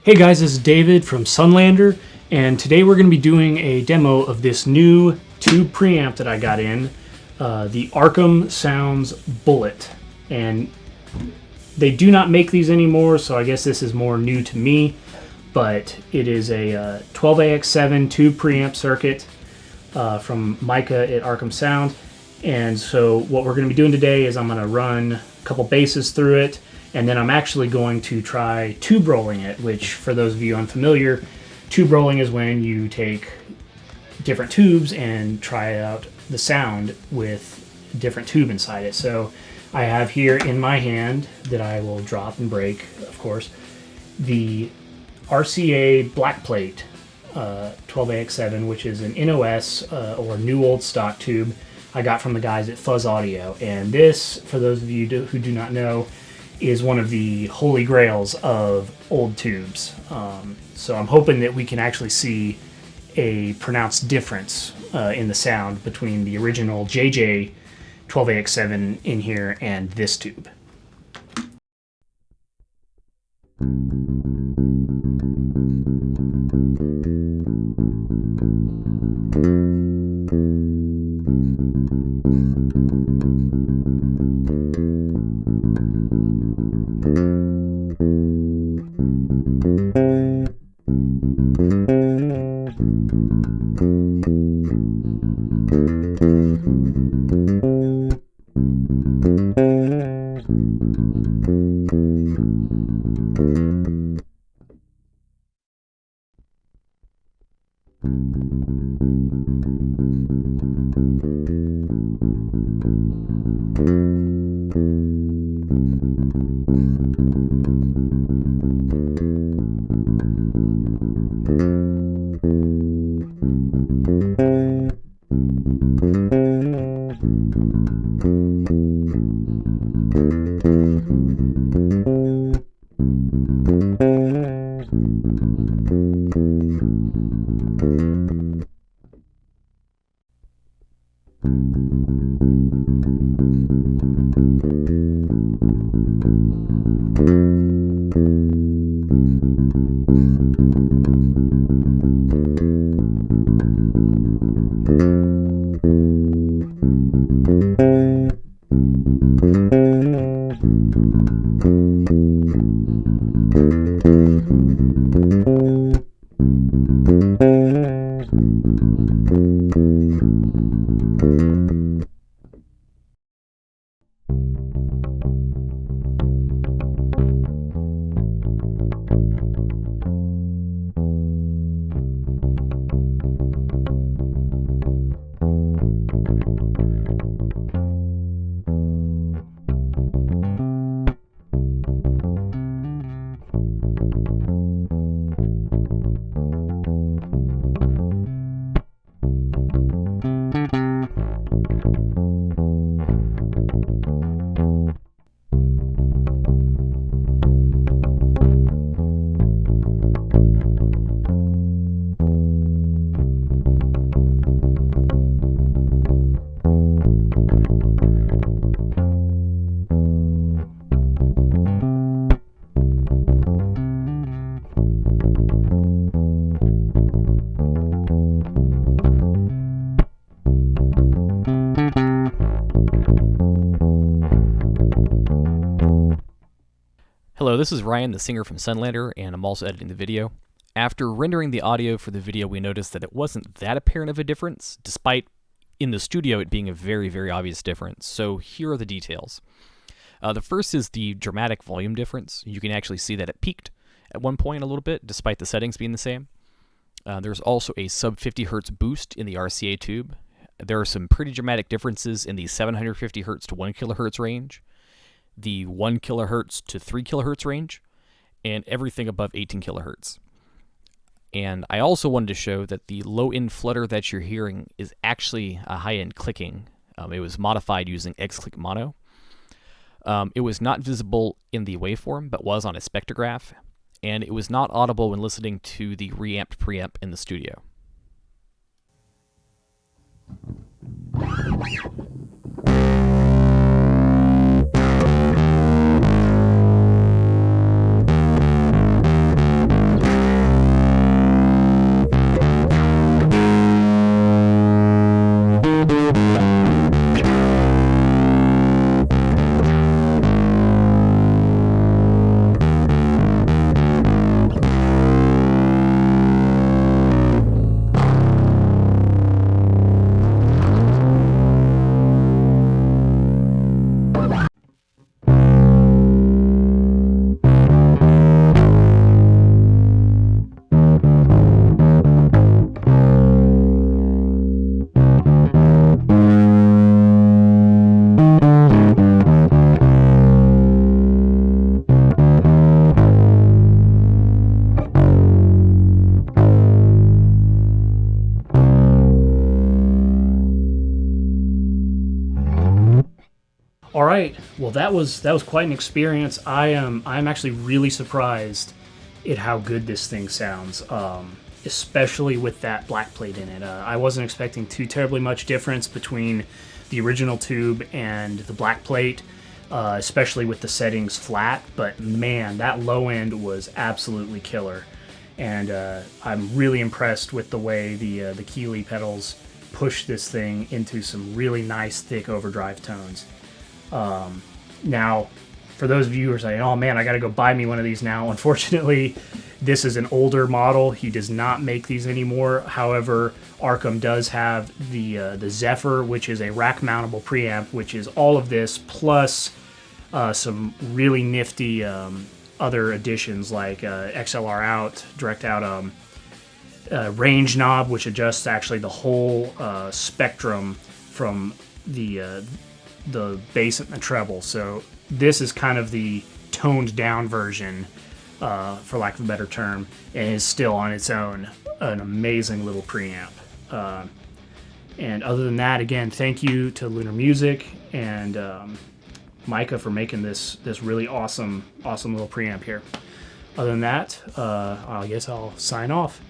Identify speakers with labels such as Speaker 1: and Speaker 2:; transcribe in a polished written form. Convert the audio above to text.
Speaker 1: Hey guys, this is David from Sunlander, and today we're going to be doing a demo of this new tube preamp that I got in, the Arkham Sounds Bullet. And they do not make these anymore, so I guess this is more new to me, but it is a 12AX7 tube preamp circuit from Micah at Arkham Sound. And so what we're going to be doing today is I'm going to run a couple basses through it, and then I'm actually going to try tube rolling it, which for those of you unfamiliar, tube rolling is when you take different tubes and try out the sound with a different tube inside it. So I have here in my hand, that I will drop and break, of course, the RCA black plate 12AX7, which is an NOS or new old stock tube I got from the guys at Fuzz Audio. And this, for those of you who do not know, is one of the holy grails of old tubes. So I'm hoping that we can actually see a pronounced difference in the sound between the original JJ 12AX7 in here and this tube.
Speaker 2: Hello, this is Ryan, the singer from Sunlander, and I'm also editing the video. After rendering the audio for the video, we noticed that it wasn't that apparent of a difference, despite in the studio it being a very, very obvious difference. So here are the details. The first is the dramatic volume difference. You can actually see that it peaked at one point a little bit, despite the settings being the same. There's also a sub 50 hertz boost in the RCA tube. There are some pretty dramatic differences in the 750 hertz to 1 kilohertz range, the 1 kilohertz to 3 kilohertz range, and everything above 18 kilohertz. And I also wanted to show that the low-end flutter that you're hearing is actually a high-end clicking. It was modified using X-Click Mono. It was not visible in the waveform, but was on a spectrograph, and it was not audible when listening to the reamped preamp in the studio.
Speaker 1: right. Well, that was quite an experience. I'm actually really surprised at how good this thing sounds, especially with that black plate in it. I wasn't expecting too terribly much difference between the original tube and the black plate, especially with the settings flat. But man, that low end was absolutely killer, and I'm really impressed with the way the Keeley pedals push this thing into some really nice thick overdrive tones. Now, for those of you who are saying, "Oh man, I got to go buy me one of these now," unfortunately, this is an older model. He does not make these anymore. However, Arkham does have the Zephyr, which is a rack-mountable preamp, which is all of this plus some really nifty other additions like XLR out, direct out range knob, which adjusts actually the whole spectrum from the bass and the treble. So this is kind of the toned down version, for lack of a better term, and is still on its own an amazing little preamp. And other than that, again, thank you to Lunar Music and Micah for making this really awesome little preamp here. Other than that, I guess I'll sign off.